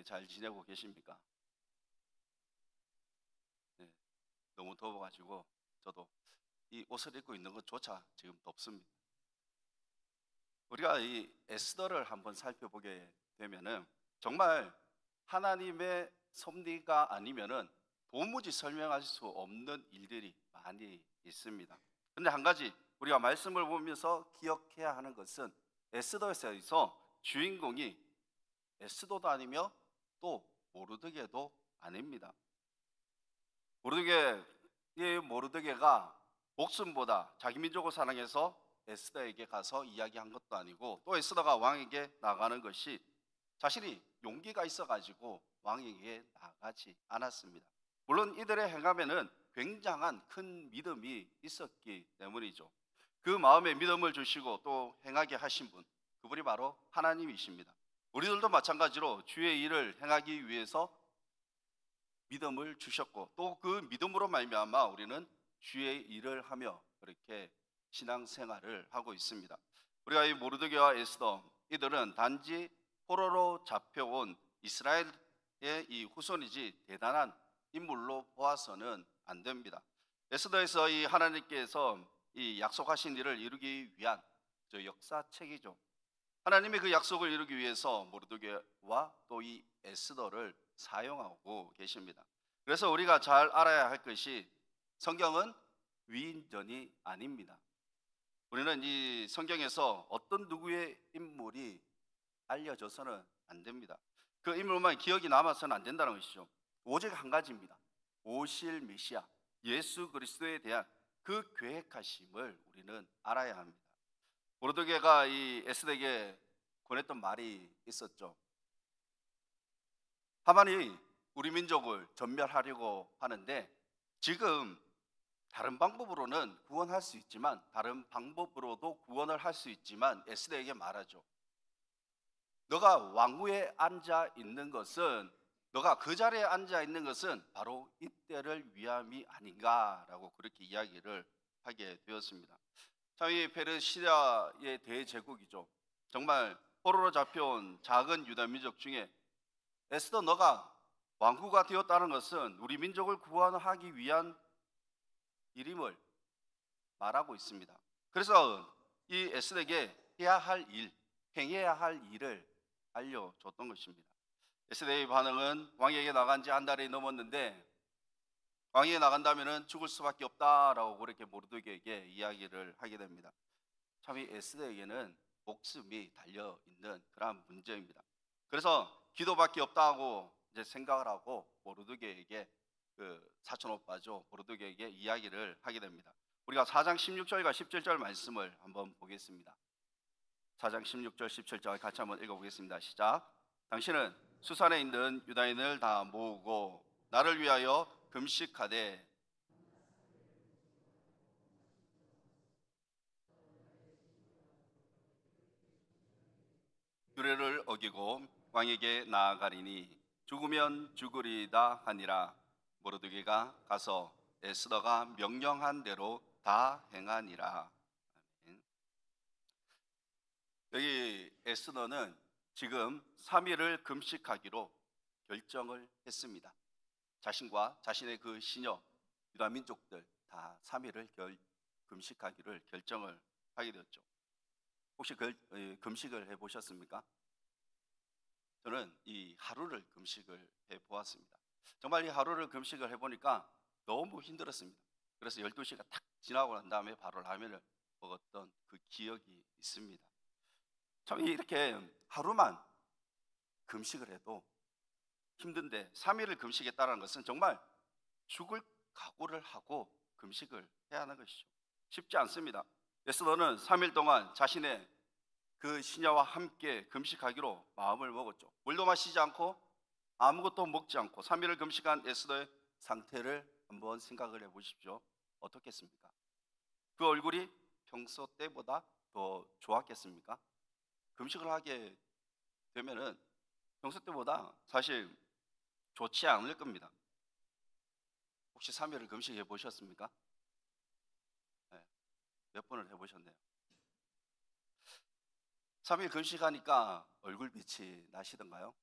잘 지내고 계십니까? 네, 너무 더워가지고 저도 이 옷을 입고 있는 것조차 지금 덥습니다. 우리가 이 에스더를 한번 살펴보게 되면은 정말 하나님의 섭리가 아니면은 도무지 설명할 수 없는 일들이 많이 있습니다. 근데 한 가지 우리가 말씀을 보면서 기억해야 하는 것은 에스더에서 주인공이 에스더도 아니며 또 모르드게도 아닙니다. 모르드게가 목숨보다 자기 민족을 사랑해서 에스더에게 가서 이야기한 것도 아니고, 또 에스더가 왕에게 나가는 것이 자신이 용기가 있어가지고 왕에게 나가지 않았습니다. 물론 이들의 행함에는 굉장한 큰 믿음이 있었기 때문이죠. 그 마음에 믿음을 주시고 또 행하게 하신 분, 그분이 바로 하나님이십니다. 우리들도 마찬가지로 주의 일을 행하기 위해서 믿음을 주셨고, 또 그 믿음으로 말미암아 우리는 주의 일을 하며 그렇게 신앙생활을 하고 있습니다. 우리가 이 모르드게와 에스더, 이들은 단지 포로로 잡혀온 이스라엘의 이 후손이지 대단한 인물로 보아서는 안 됩니다. 에스더에서 이 하나님께서 이 약속하신 일을 이루기 위한 저 역사책이죠. 하나님의 그 약속을 이루기 위해서 모르드게와 또 이 에스더를 사용하고 계십니다. 그래서 우리가 잘 알아야 할 것이, 성경은 위인전이 아닙니다. 우리는 이 성경에서 어떤 누구의 인물이 알려져서는 안 됩니다. 그 인물만 기억이 남아서는 안 된다는 것이죠. 오직 한 가지입니다. 오실 메시아 예수 그리스도에 대한 그 계획하심을 우리는 알아야 합니다. 모르드게가 이 에스더에게 권했던 말이 있었죠. 하만이 우리 민족을 전멸하려고 하는데, 지금 다른 방법으로는 구원할 수 있지만, 다른 방법으로도 구원을 할 수 있지만 에스더에게 말하죠. 너가 왕위에 앉아 있는 것은, 너가 그 자리에 앉아 있는 것은 바로 이때를 위함이 아닌가라고 그렇게 이야기를 하게 되었습니다. 참, 이 페르시아의 대제국이죠. 정말 포로로 잡혀온 작은 유다 민족 중에 에스더, 너가 왕후가 되었다는 것은 우리 민족을 구원하기 위한 일임을 말하고 있습니다. 그래서 이 에스더에게 해야 할 일, 행해야 할 일을 알려줬던 것입니다. 에스더의 반응은, 왕에게 나간 지 한 달이 넘었는데 왕에게 나간다면 죽을 수밖에 없다라고 그렇게 모르드게에게 이야기를 하게 됩니다. 참, 이 에스더에게는 목숨이 달려 있는 그러한 문제입니다. 그래서 기도밖에 없다고 이제 생각을 하고 모르드게에게, 그 사촌 오빠죠, 모르드게에게 이야기를 하게 됩니다. 우리가 4장 16절과 17절 말씀을 한번 보겠습니다. 4장 16절 17절 같이 한번 읽어보겠습니다. 시작. 당신은 수산에 있는 유다인을 다 모으고 나를 위하여 금식하되 규례를 어기고 왕에게 나아가리니 죽으면 죽으리다 하니라. 모르드게가 가서 에스더가 명령한 대로 다 행하니라. 아멘. 여기 에스더는 지금 3일을 금식하기로 결정을 했습니다. 자신과 자신의 그 시녀 유다 민족들 다 3일을 금식하기를 결정을 하게 되었죠. 혹시 금식을 해보셨습니까? 저는 이 하루를 금식을 해보았습니다. 정말 이 하루를 금식을 해보니까 너무 힘들었습니다. 그래서 12시가 탁 지나고 난 다음에 바로 라면을 먹었던 그 기억이 있습니다. 참, 이렇게 하루만 금식을 해도 힘든데 3일을 금식했다는 것은 정말 죽을 각오를 하고 금식을 해야 하는 것이죠. 쉽지 않습니다. 에스더는 3일 동안 자신의 그 시녀와 함께 금식하기로 마음을 먹었죠. 물도 마시지 않고 아무것도 먹지 않고 3일을 금식한 에스더의 상태를 한번 생각을 해보십시오. 어떻겠습니까? 그 얼굴이 평소 때보다 더 좋았겠습니까? 금식을 하게 되면은 평소 때보다 사실 좋지 않을 겁니다. 혹시 3일을 금식해 보셨습니까? 네, 몇 번을 해보셨네요. 3일 금식하니까 얼굴빛이 나시던가요?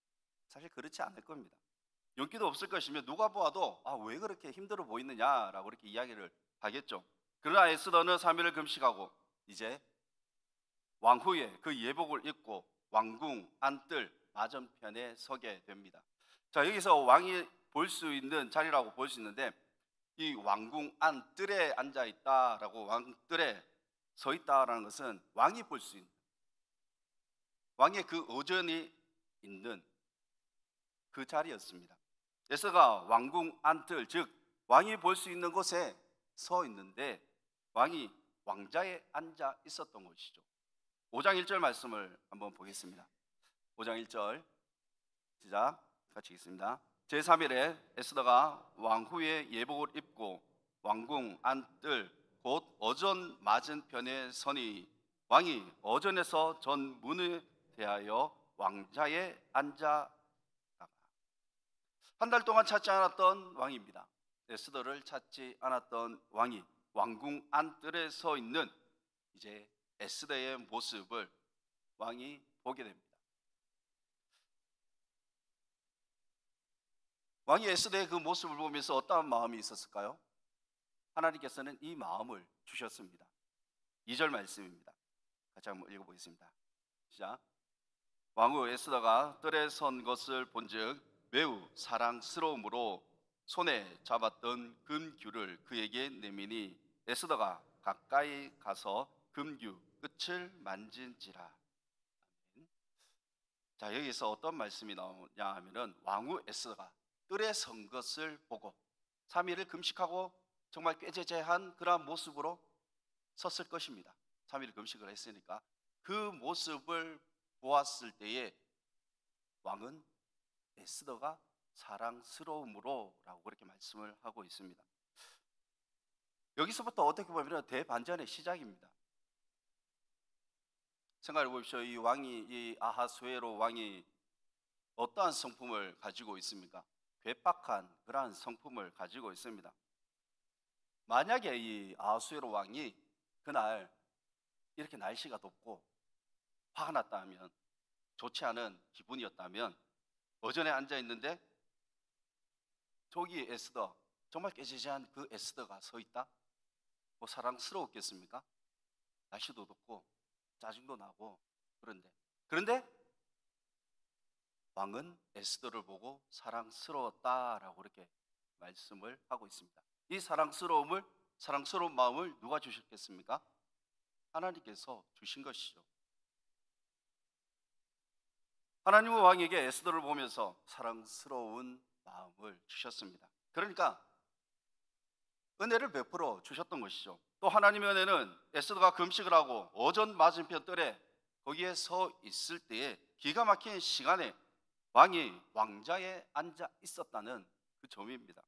사실 그렇지 않을 겁니다. 용기도 없을 것이며 누가 보아도 왜 그렇게 힘들어 보이느냐라고 이렇게 이야기를 하겠죠. 그러나 에스더는 3일을 금식하고 이제 왕후의 그 예복을 입고 왕궁 안뜰 맞은편에 서게 됩니다. 자, 여기서 왕이 볼 수 있는 자리라고 볼 수 있는데 이 왕궁 안뜰에 앉아 있다라고 왕뜰에 서 있다라는 것은 왕이 볼 수 있는 왕의 그 의전이 있는 그 자리였습니다. 에스더가 왕궁 안뜰 즉 왕이 볼 수 있는 곳에 서 있는데 왕이 왕자에 앉아 있었던 것이죠. 5장 1절 말씀을 한번 보겠습니다. 5장 1절 시작 같이 읽습니다. 제3일에 에스더가 왕후의 예복을 입고 왕궁 안뜰 곧 어전 맞은편에 서니 왕이 어전에서 전 문에 대하여 왕자에 앉아 한 달 동안 찾지 않았던 왕입니다. 에스더를 찾지 않았던 왕이 왕궁 안뜰에 서 있는 이제 에스더의 모습을 왕이 보게 됩니다. 왕이 에스더의 그 모습을 보면서 어떠한 마음이 있었을까요? 하나님께서는 이 마음을 주셨습니다. 2절 말씀입니다. 같이 한번 읽어보겠습니다. 시작. 왕후 에스더가 뜰에 선 것을 본즉 매우 사랑스러움으로 손에 잡았던 금규를 그에게 내미니 에스더가 가까이 가서 금규 끝을 만진지라. 자, 여기서 어떤 말씀이 나오냐 하면은 왕후 에스더가 뜰에 선 것을 보고 3일을 금식하고 정말 꾀죄죄한 그러한 모습으로 섰을 것입니다. 3일 금식을 했으니까 그 모습을 보았을 때에 왕은 에스더가 사랑스러움으로 라고 그렇게 말씀을 하고 있습니다. 여기서부터 어떻게 보면 대반전의 시작입니다. 생각해 보십시오. 이 왕이 이 아하수에로 왕이 어떠한 성품을 가지고 있습니까? 괴팍한 그러한 성품을 가지고 있습니다. 만약에 이 아하수에로 왕이 그날 이렇게 날씨가 덥고 화가 났다면 좋지 않은 기분이었다면 어전에 앉아 있는데 저기 에스더 정말 깨지지한 그 에스더가 서 있다? 뭐 사랑스러웠겠습니까? 날씨도 덥고 짜증도 나고 그런데 왕은 에스더를 보고 사랑스러웠다라고 이렇게 말씀을 하고 있습니다. 이 사랑스러운 마음을 누가 주셨겠습니까? 하나님께서 주신 것이죠. 하나님은 왕에게 에스더를 보면서 사랑스러운 마음을 주셨습니다. 그러니까 은혜를 베풀어 주셨던 것이죠. 또 하나님의 은혜는 에스더가 금식을 하고 어전 맞은편 뜰에 거기에 서 있을 때에 기가 막힌 시간에 왕이 왕자에 앉아 있었다는 그 점입니다.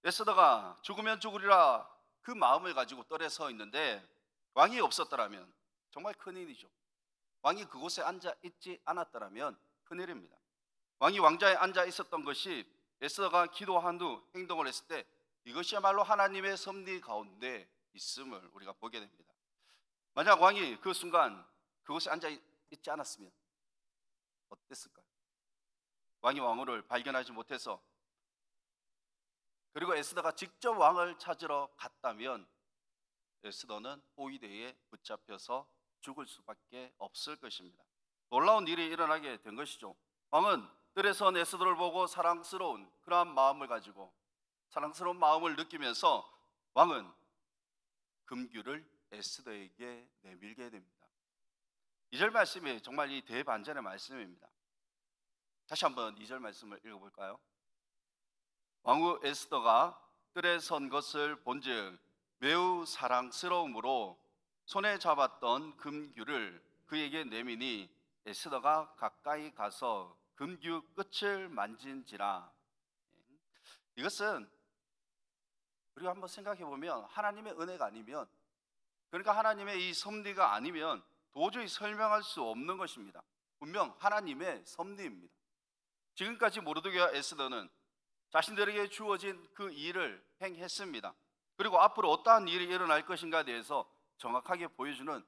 에스더가 죽으면 죽으리라 그 마음을 가지고 뜰에 서 있는데 왕이 없었더라면 정말 큰일이죠. 왕이 그곳에 앉아 있지 않았더라면 큰일입니다. 왕이 왕자에 앉아 있었던 것이 에스더가 기도한 후 행동을 했을 때 이것이야말로 하나님의 섭리 가운데 있음을 우리가 보게 됩니다. 만약 왕이 그 순간 그곳에 앉아 있지 않았으면 어땠을까요? 왕이 왕후를 발견하지 못해서 그리고 에스더가 직접 왕을 찾으러 갔다면 에스더는 호위대에 붙잡혀서 죽을 수밖에 없을 것입니다. 놀라운 일이 일어나게 된 것이죠. 왕은 뜰에 선 에스더를 보고 사랑스러운 그러한 마음을 가지고 사랑스러운 마음을 느끼면서 왕은 금규를 에스더에게 내밀게 됩니다. 2절 말씀이 정말 이 대반전의 말씀입니다. 다시 한번 2절 말씀을 읽어볼까요? 왕후 에스더가 뜰에 선 것을 본즉 매우 사랑스러움으로 손에 잡았던 금규를 그에게 내미니 에스더가 가까이 가서 금규 끝을 만진지라. 이것은 우리가 한번 생각해 보면 하나님의 은혜가 아니면 그러니까 하나님의 이 섭리가 아니면 도저히 설명할 수 없는 것입니다. 분명 하나님의 섭리입니다. 지금까지 모르드게와 에스더는 자신들에게 주어진 그 일을 행했습니다. 그리고 앞으로 어떠한 일이 일어날 것인가에 대해서 정확하게 보여주는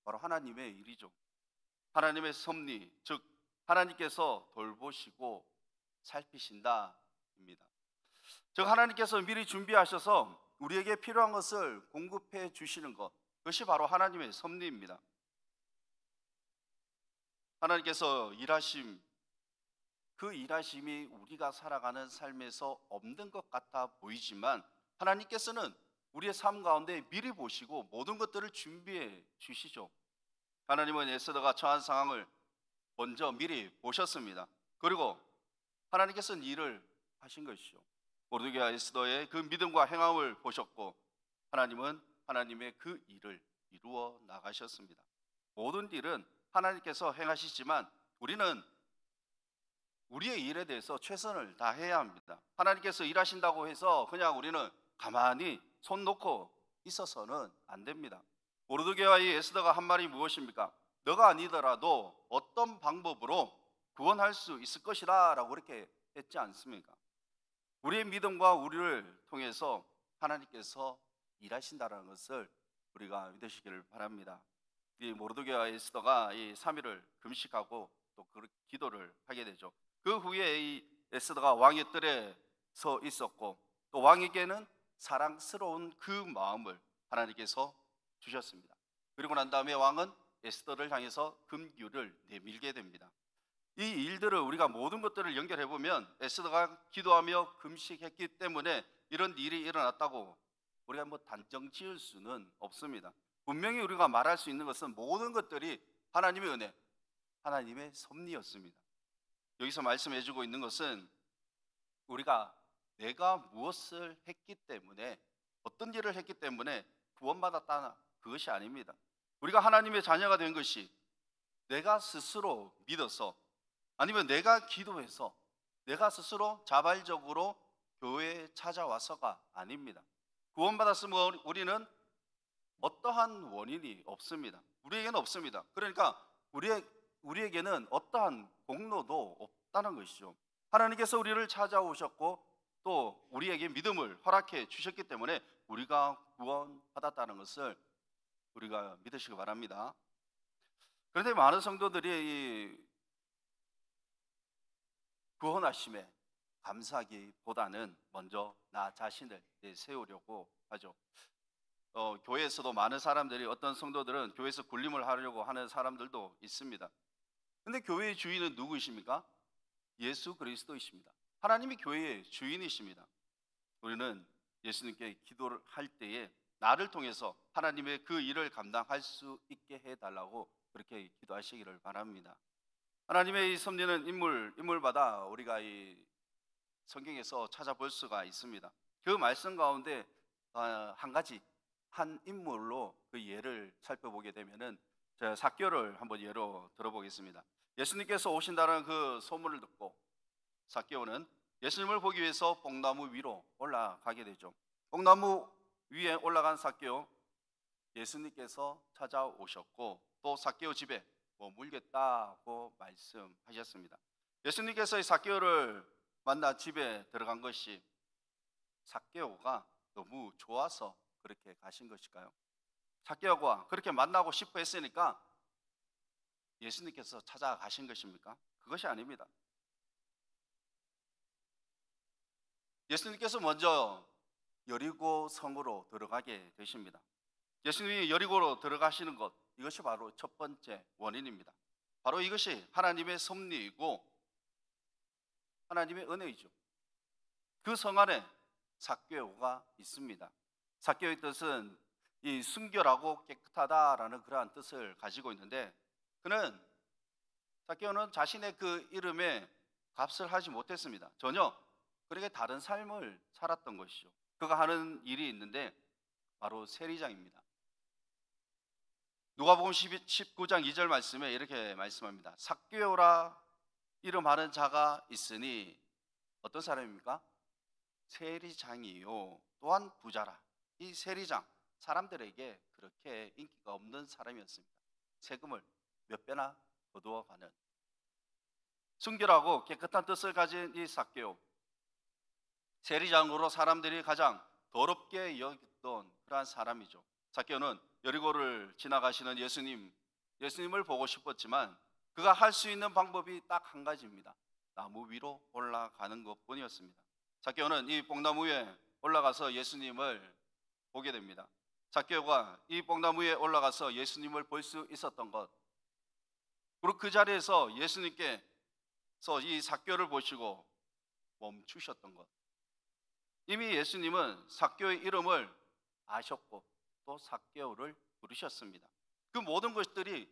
바로 하나님의 일이죠. 하나님의 섭리, 즉 하나님께서 돌보시고 살피신다입니다. 즉 하나님께서 미리 준비하셔서 우리에게 필요한 것을 공급해 주시는 것, 그것이 바로 하나님의 섭리입니다. 하나님께서 일하심, 그 일하심이 우리가 살아가는 삶에서 없는 것 같아 보이지만 하나님께서는 우리의 삶 가운데 미리 보시고 모든 것들을 준비해 주시죠. 하나님은 에스더가 처한 상황을 먼저 미리 보셨습니다. 그리고 하나님께서는 일을 하신 것이죠. 모르드게와 에스더의 그 믿음과 행함을 보셨고 하나님은 하나님의 그 일을 이루어 나가셨습니다. 모든 일은 하나님께서 행하시지만 우리는 우리의 일에 대해서 최선을 다해야 합니다. 하나님께서 일하신다고 해서 그냥 우리는 가만히 손 놓고 있어서는 안 됩니다. 모르드게와 이 에스더가 한 말이 무엇입니까? 너가 아니더라도 어떤 방법으로 구원할 수 있을 것이다 라고 그렇게 했지 않습니까? 우리의 믿음과 우리를 통해서 하나님께서 일하신다는 것을 우리가 믿으시기를 바랍니다. 이 모르드게와 에스더가 이 3일을 금식하고 또 그 기도를 하게 되죠. 그 후에 이 에스더가 왕의 뜰에 서 있었고 또 왕에게는 사랑스러운 그 마음을 하나님께서 주셨습니다. 그리고 난 다음에 왕은 에스더를 향해서 금규를 내밀게 됩니다. 이 일들을 우리가 모든 것들을 연결해 보면 에스더가 기도하며 금식했기 때문에 이런 일이 일어났다고 우리가 단정 지을 수는 없습니다. 분명히 우리가 말할 수 있는 것은 모든 것들이 하나님의 은혜, 하나님의 섭리였습니다. 여기서 말씀해 주고 있는 것은 우리가 내가 무엇을 했기 때문에 어떤 일을 했기 때문에 구원받았다 그것이 아닙니다. 우리가 하나님의 자녀가 된 것이 내가 스스로 믿어서 아니면 내가 기도해서 내가 스스로 자발적으로 교회에 찾아와서가 아닙니다. 구원받았으면 우리는 어떠한 원인이 없습니다. 우리에게는 없습니다. 그러니까 우리에게는 어떠한 공로도 없다는 것이죠. 하나님께서 우리를 찾아오셨고 또 우리에게 믿음을 허락해 주셨기 때문에 우리가 구원받았다는 것을 우리가 믿으시기 바랍니다. 그런데 많은 성도들이 이 구원하심에 감사하기보다는 먼저 나 자신을 세우려고 하죠. 교회에서도 많은 사람들이 어떤 성도들은 교회에서 군림을 하려고 하는 사람들도 있습니다. 근데 교회의 주인은 누구이십니까? 예수 그리스도이십니다. 하나님이 교회의 주인이십니다. 우리는 예수님께 기도를 할 때에 나를 통해서 하나님의 그 일을 감당할 수 있게 해달라고 그렇게 기도하시기를 바랍니다. 하나님의 이 섭리는 인물마다 우리가 이 성경에서 찾아볼 수가 있습니다. 그 말씀 가운데 한 가지 한 인물로 그 예를 살펴보게 되면은 제가 삭개오를 한번 예로 들어보겠습니다. 예수님께서 오신다는 그 소문을 듣고 삭개오는 예수님을 보기 위해서 뽕나무 위로 올라가게 되죠. 뽕나무 위에 올라간 삭개오, 예수님께서 찾아오셨고 또 삭개오 집에 머물겠다고 말씀하셨습니다. 예수님께서 이 삭개오를 만나 집에 들어간 것이 삭개오가 너무 좋아서 그렇게 가신 것일까요? 삭개오가 그렇게 만나고 싶어 했으니까 예수님께서 찾아가신 것입니까? 그것이 아닙니다. 예수님께서 먼저 여리고 성으로 들어가게 되십니다. 예수님이 여리고로 들어가시는 것, 이것이 바로 첫 번째 원인입니다. 바로 이것이 하나님의 섭리이고 하나님의 은혜이죠. 그 성 안에 삭개오가 있습니다. 삭개오의 뜻은 이 순결하고 깨끗하다라는 그러한 뜻을 가지고 있는데 삭개오는 자신의 그 이름에 값을 하지 못했습니다. 전혀 그렇게 다른 삶을 살았던 것이죠. 그가 하는 일이 있는데 바로 세리장입니다. 누가복음 19장 2절 말씀에 이렇게 말씀합니다. 삭개오라 이름하는 자가 있으니 어떤 사람입니까? 세리장이요 또한 부자라. 이 세리장 사람들에게 그렇게 인기가 없는 사람이었습니다. 세금을 몇 배나 거두어가는 순결하고 깨끗한 뜻을 가진 이 삭개오, 세리장으로 사람들이 가장 더럽게 여겼던 그러한 사람이죠. 삭개오는 여리고를 지나가시는 예수님을 보고 싶었지만 그가 할 수 있는 방법이 딱 한 가지입니다. 나무 위로 올라가는 것뿐이었습니다. zak개오는 이 뽕나무 위에 올라가서 예수님을 보게 됩니다. zak개오가 이 뽕나무 위에 올라가서 예수님을 볼 수 있었던 것, 그리고 그 자리에서 예수님께서 이 zak개오를 보시고 멈추셨던 것, 이미 예수님은 zak개오의 이름을 아셨고 또 zak개오를 부르셨습니다. 그 모든 것들이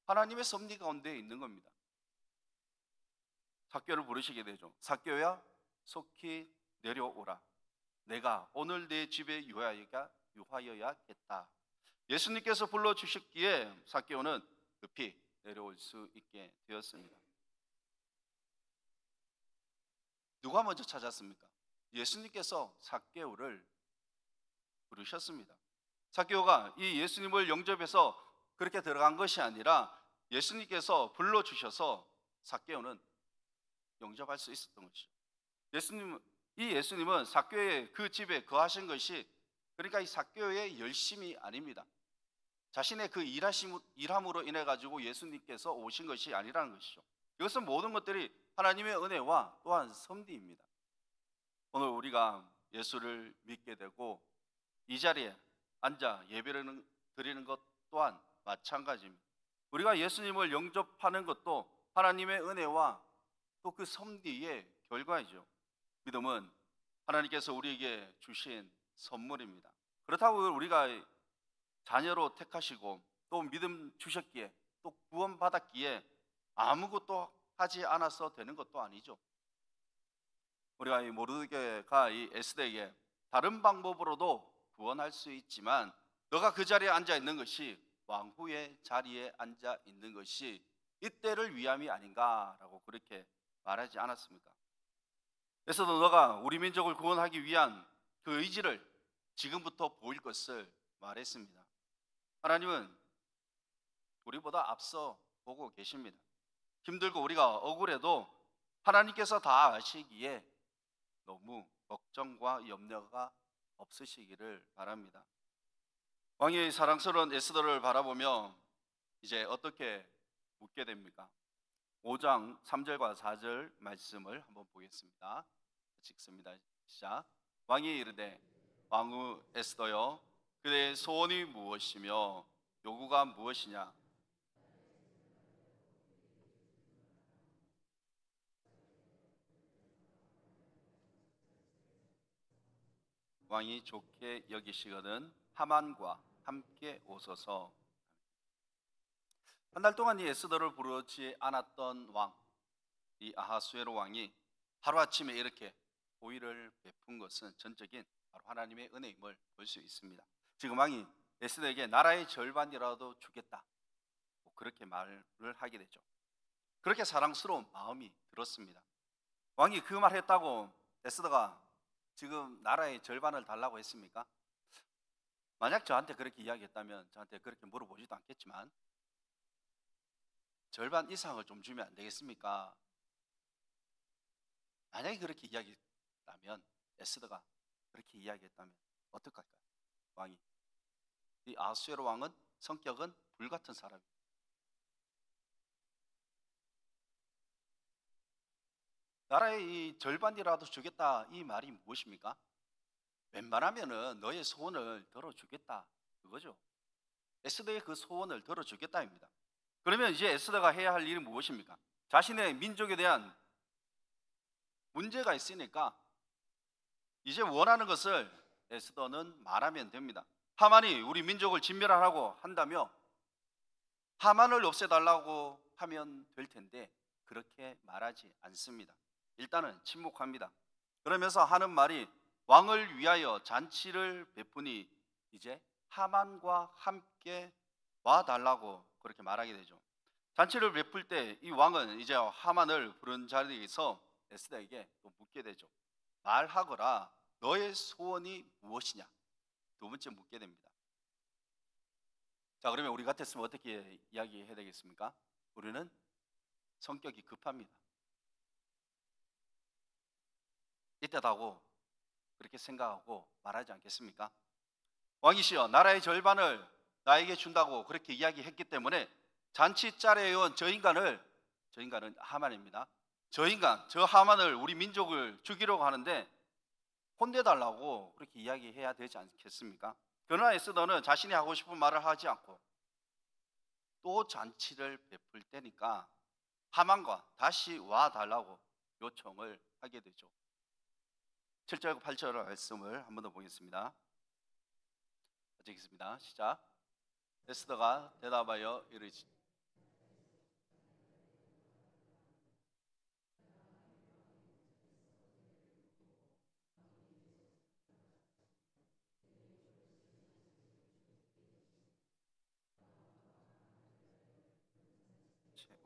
하나님의 섭리 가운데 있는 겁니다. zak개오를 부르시게 되죠. zak개오야, 속히 내려오라. 내가 오늘 내 집에 유하여야겠다. 예수님께서 불러주셨기에 zak개오는 급히 내려올 수 있게 되었습니다. 누가 먼저 찾았습니까? 예수님께서 zak개오를 부르셨습니다. zak개오가 이 예수님을 영접해서 그렇게 들어간 것이 아니라 예수님께서 불러주셔서 zak개오는 영접할 수 있었던 것이죠. 예수님은 zak개오의 그 집에 거하신 것이, 그러니까 이 zak개오의 열심이 아닙니다. 자신의 그 일함으로 인해 가지고 예수님께서 오신 것이 아니라는 것이죠. 이것은 모든 것들이 하나님의 은혜와 또한 섭리입니다. 오늘 우리가 예수를 믿게 되고 이 자리에 앉아 예배를 드리는 것 또한 마찬가지입니다. 우리가 예수님을 영접하는 것도 하나님의 은혜와 또 그 섭리의 결과이죠. 믿음은 하나님께서 우리에게 주신 선물입니다. 그렇다고 우리가 자녀로 택하시고 또 믿음 주셨기에 또 구원받았기에 아무것도 하지 않아서 되는 것도 아니죠. 우리가 이 모르드게가 이 에스더에게 다른 방법으로도 구원할 수 있지만 너가 그 자리에 앉아 있는 것이, 왕후의 자리에 앉아 있는 것이 이때를 위함이 아닌가라고 그렇게 말하지 않았습니까? 에스더, 너가 우리 민족을 구원하기 위한 그 의지를 지금부터 보일 것을 말했습니다. 하나님은 우리보다 앞서 보고 계십니다. 힘들고 우리가 억울해도 하나님께서 다 아시기에 너무 걱정과 염려가 없으시기를 바랍니다. 왕이 사랑스러운 에스더를 바라보며 이제 어떻게 묻게 됩니까? 5장 3절과 4절 말씀을 한번 보겠습니다. 읽습니다. 시작. 왕이 이르되, 왕후 에스더여, 그대의 소원이 무엇이며 요구가 무엇이냐? 왕이 좋게 여기시거든 하만과 함께 오소서. 한 달 동안 이 에스더를 부르지 않았던 왕, 이 아하수에로 왕이 하루아침에 이렇게 호의를 베푼 것은 전적인 바로 하나님의 은혜임을 볼 수 있습니다. 지금 왕이 에스더에게 나라의 절반이라도 주겠다, 그렇게 말을 하게 되죠. 그렇게 사랑스러운 마음이 들었습니다. 왕이 그 말 했다고 에스더가 지금 나라의 절반을 달라고 했습니까? 만약 저한테 그렇게 이야기했다면 저한테 그렇게 물어보지도 않겠지만, 절반 이상을 좀 주면 안 되겠습니까? 만약에 그렇게 이야기했다면, 에스더가 그렇게 이야기했다면 어떡할까요? 왕이, 이 아하수에로 왕은 성격은 불같은 사람입니다. 나라의 이 절반이라도 주겠다, 이 말이 무엇입니까? 웬만하면은 너의 소원을 들어주겠다, 그거죠. 에스더의 그 소원을 들어주겠다입니다. 그러면 이제 에스더가 해야 할 일이 무엇입니까? 자신의 민족에 대한 문제가 있으니까 이제 원하는 것을 에스더는 말하면 됩니다. 하만이 우리 민족을 진멸하라고 한다며 하만을 없애달라고 하면 될 텐데 그렇게 말하지 않습니다. 일단은 침묵합니다. 그러면서 하는 말이, 왕을 위하여 잔치를 베푸니 이제 하만과 함께 와달라고 그렇게 말하게 되죠. 잔치를 베풀 때 이 왕은 이제 하만을 부른 자리에서 에스더에게 또 묻게 되죠. 말하거라, 너의 소원이 무엇이냐? 두 번째 묻게 됩니다. 자, 그러면 우리 같았으면 어떻게 이야기해야 되겠습니까? 우리는 성격이 급합니다. 이때다고 그렇게 생각하고 말하지 않겠습니까? 왕이시여, 나라의 절반을 나에게 준다고 그렇게 이야기했기 때문에 잔치 자리에 온 저 인간을 저 인간은 하만입니다. 저 인간, 저 하만을 우리 민족을 죽이려고 하는데 혼내달라고 그렇게 이야기해야 되지 않겠습니까? 그러나 에스더는 자신이 하고 싶은 말을 하지 않고 또 잔치를 베풀 때니까 하만과 다시 와달라고 요청을 하게 되죠. 7절과 8절 말씀을 한 번 더 보겠습니다. 읽겠습니다. 시작. 에스더가 대답하여 이르지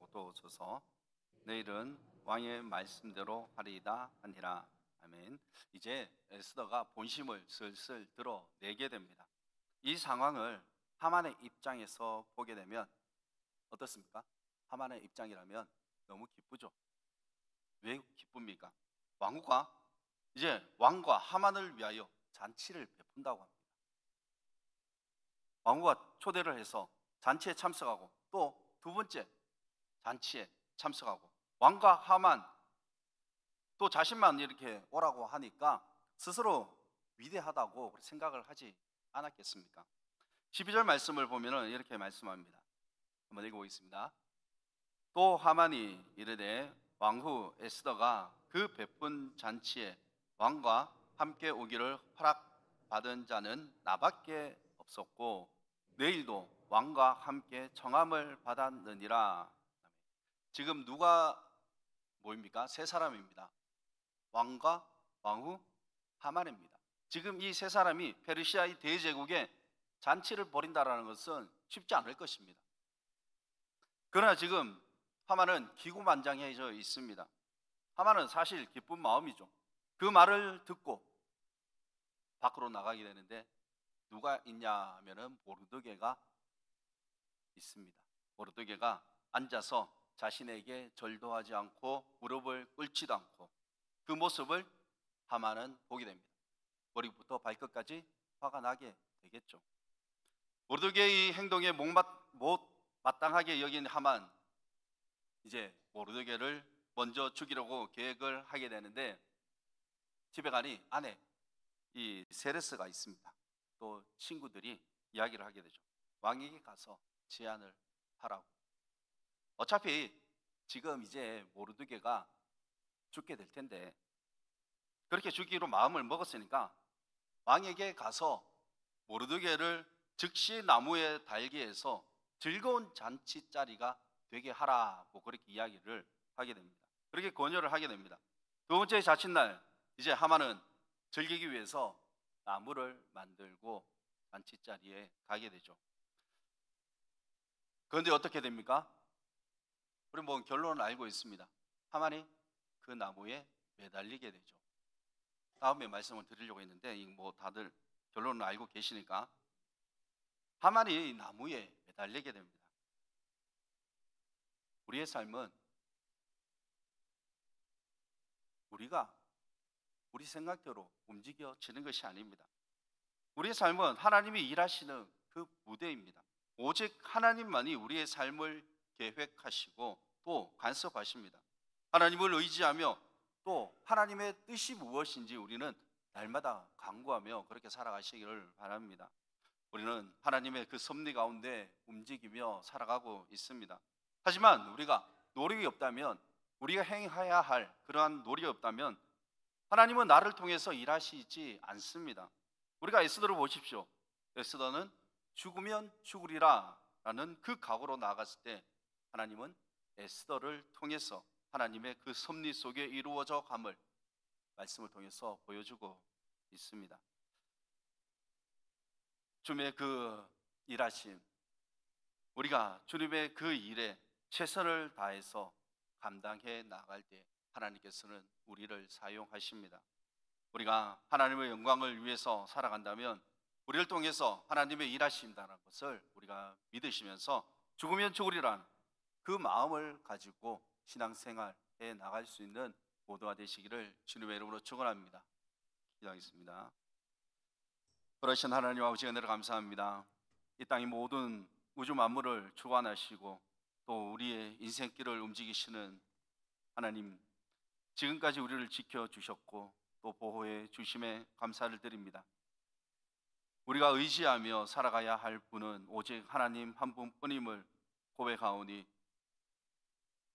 어두워져서 내일은 왕의 말씀대로 하리이다 하니라. 아멘. 이제 에스더가 본심을 슬슬 드러내게 됩니다. 이 상황을 하만의 입장에서 보게 되면 어떻습니까? 하만의 입장이라면 너무 기쁘죠. 왜 기쁩니까? 왕후가 이제 왕과 하만을 위하여 잔치를 베푼다고 합니다. 왕후가 초대를 해서 잔치에 참석하고 또 두 번째 잔치에 참석하고 왕과 하만 또 자신만 이렇게 오라고 하니까 스스로 위대하다고 생각을 하지 않았겠습니까? 12절 말씀을 보면 이렇게 말씀합니다. 한번 읽어보겠습니다. 또 하만이 이르되 왕후 에스더가 그 베푼 잔치에 왕과 함께 오기를 허락받은 자는 나밖에 없었고 내일도 왕과 함께 청함을 받았느니라. 지금 누가 뭐입니까? 세 사람입니다. 왕과 왕후, 하만입니다. 지금 이 세 사람이 페르시아의 대제국에 잔치를 벌인다라는 것은 쉽지 않을 것입니다. 그러나 지금 하만은 기고만장해져 있습니다. 하만은 사실 기쁜 마음이죠. 그 말을 듣고 밖으로 나가게 되는데 누가 있냐 하면은 모르드게가 있습니다. 모르드게가 앉아서 자신에게 절도하지 않고 무릎을 꿇지도 않고 그 모습을 하만은 보게 됩니다. 머리부터 발끝까지 화가 나게 되겠죠. 모르드게의 행동에 못마땅하게 여긴 하만, 이제 모르드게를 먼저 죽이려고 계획을 하게 되는데 집에 가니 안에 이 세레스가 있습니다. 또 친구들이 이야기를 하게 되죠. 왕에게 가서 제안을 하라고. 어차피 지금 이제 모르드게가 죽게 될 텐데 그렇게 죽기로 마음을 먹었으니까 왕에게 가서 모르드게를 즉시 나무에 달게 해서 즐거운 잔치자리가 되게 하라고 그렇게 이야기를 하게 됩니다. 그렇게 권유를 하게 됩니다. 두 번째 자칫날 이제 하만은 즐기기 위해서 나무를 만들고 잔치자리에 가게 되죠. 그런데 어떻게 됩니까? 우리 뭐 결론을 알고 있습니다. 하만이 그 나무에 매달리게 되죠. 다음에 말씀을 드리려고 했는데 뭐 다들 결론을 알고 계시니까 하만이 나무에 매달리게 됩니다. 우리의 삶은 우리가 우리 생각대로 움직여지는 것이 아닙니다. 우리의 삶은 하나님이 일하시는 그 무대입니다. 오직 하나님만이 우리의 삶을 계획하시고 또 간섭하십니다. 하나님을 의지하며 또 하나님의 뜻이 무엇인지 우리는 날마다 간구하며 그렇게 살아가시기를 바랍니다. 우리는 하나님의 그 섭리 가운데 움직이며 살아가고 있습니다. 하지만 우리가 노력이 없다면, 우리가 행해야 할 그러한 노력이 없다면 하나님은 나를 통해서 일하시지 않습니다. 우리가 에스더를 보십시오. 에스더는 죽으면 죽으리라 라는 그 각오로 나아갔을 때 하나님은 에스더를 통해서 하나님의 그 섭리 속에 이루어져 감을 말씀을 통해서 보여주고 있습니다. 주님의 그 일하심, 우리가 주님의 그 일에 최선을 다해서 감당해 나갈 때 하나님께서는 우리를 사용하십니다. 우리가 하나님의 영광을 위해서 살아간다면 우리를 통해서 하나님의 일하신다는 것을 우리가 믿으시면서 죽으면 죽으리라는 그 마음을 가지고 신앙생활에 나갈 수 있는 모두가 되시기를 주님의 이름으로 축원합니다. 기도하겠습니다. 그러신 하나님 아버지 은혜를 감사합니다. 이 땅의 모든 우주 만물을 주관하시고 또 우리의 인생길을 움직이시는 하나님, 지금까지 우리를 지켜주셨고 또 보호해 주심에 감사를 드립니다. 우리가 의지하며 살아가야 할 분은 오직 하나님 한 분뿐임을 고백하오니,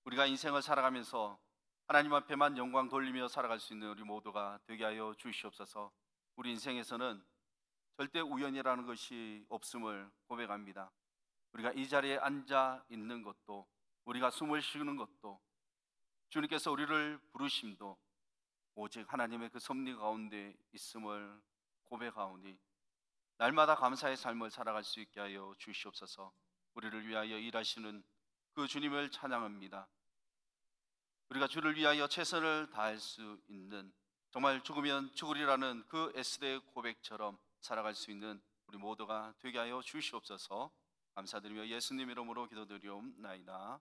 우리가 인생을 살아가면서 하나님 앞에만 영광 돌리며 살아갈 수 있는 우리 모두가 되게 하여 주시옵소서. 우리 인생에서는 절대 우연이라는 것이 없음을 고백합니다. 우리가 이 자리에 앉아 있는 것도, 우리가 숨을 쉬는 것도, 주님께서 우리를 부르심도 오직 하나님의 그 섭리 가운데 있음을 고백하오니, 날마다 감사의 삶을 살아갈 수 있게 하여 주시옵소서. 우리를 위하여 일하시는 그 주님을 찬양합니다. 우리가 주를 위하여 최선을 다할 수 있는, 정말 죽으면 죽으리라는 그 에스더의 고백처럼 살아갈 수 있는 우리 모두가 되게 하여 주시옵소서. 감사드리며 예수님 이름으로 기도드리옵나이다.